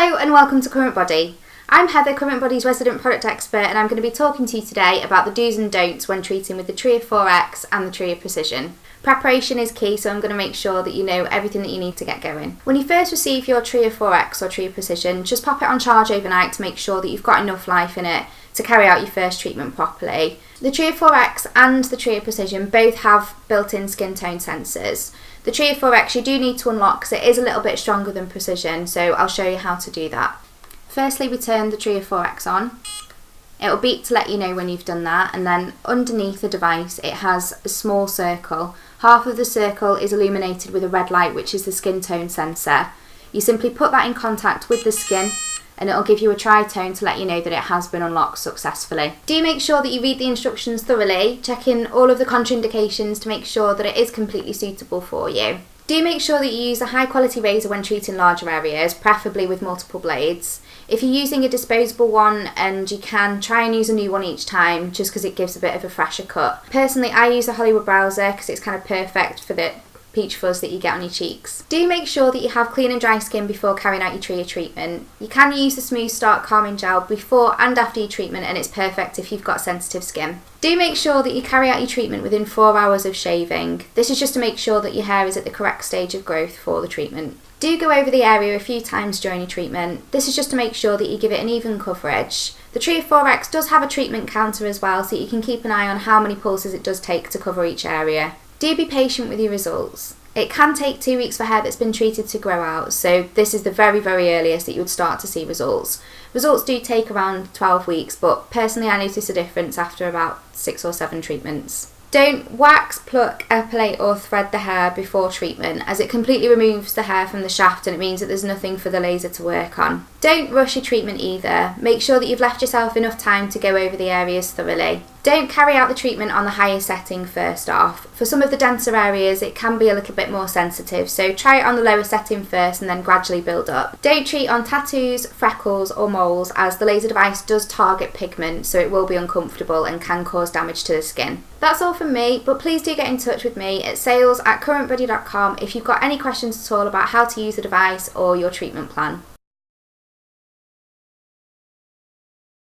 Hello and welcome to Current Body. I'm Heather, Current Body's resident product expert, and I'm going to be talking to you today about the do's and don'ts when treating with the Tria 4X and the Tria Precision. Preparation is key, so I'm going to make sure that you know everything that you need to get going. When you first receive your Tria 4X or Tria Precision, just pop it on charge overnight to make sure that you've got enough life in it to carry out your first treatment properly. The Tria 4X and the Tria Precision both have built-in skin tone sensors. The Tria 4X you do need to unlock because it is a little bit stronger than Precision, so I'll show you how to do that. Firstly, we turn the Tria 4X on. It'll beep to let you know when you've done that, and then underneath the device it has a small circle. Half of the circle is illuminated with a red light, which is the skin tone sensor. You simply put that in contact with the skin and it'll give you a tritone to let you know that it has been unlocked successfully. Do make sure that you read the instructions thoroughly, check in all of the contraindications to make sure that it is completely suitable for you. Do make sure that you use a high quality razor when treating larger areas, preferably with multiple blades. If you're using a disposable one and you can, try and use a new one each time just because it gives a bit of a fresher cut. Personally, I use a Hollywood Browser because it's kind of perfect for the peach fuzz that you get on your cheeks. Do make sure that you have clean and dry skin before carrying out your Tria treatment. You can use the Smooth Start Calming Gel before and after your treatment, and it's perfect if you've got sensitive skin. Do make sure that you carry out your treatment within 4 hours of shaving. This is just to make sure that your hair is at the correct stage of growth for the treatment. Do go over the area a few times during your treatment. This is just to make sure that you give it an even coverage. The Tria 4X does have a treatment counter as well, so you can keep an eye on how many pulses it does take to cover each area. Do be patient with your results. It can take 2 weeks for hair that's been treated to grow out, so this is the very earliest that you would start to see results. Results do take around 12 weeks, but personally I notice a difference after about 6 or 7 treatments. Don't wax, pluck, epilate or thread the hair before treatment, as it completely removes the hair from the shaft and it means that there's nothing for the laser to work on. Don't rush your treatment either. Make sure that you've left yourself enough time to go over the areas thoroughly. Don't carry out the treatment on the higher setting first off. For some of the denser areas it can be a little bit more sensitive, so try it on the lower setting first and then gradually build up. Don't treat on tattoos, freckles or moles, as the laser device does target pigment, so it will be uncomfortable and can cause damage to the skin. That's all from me, but please do get in touch with me at sales@currentbody.com if you've got any questions at all about how to use the device or your treatment plan.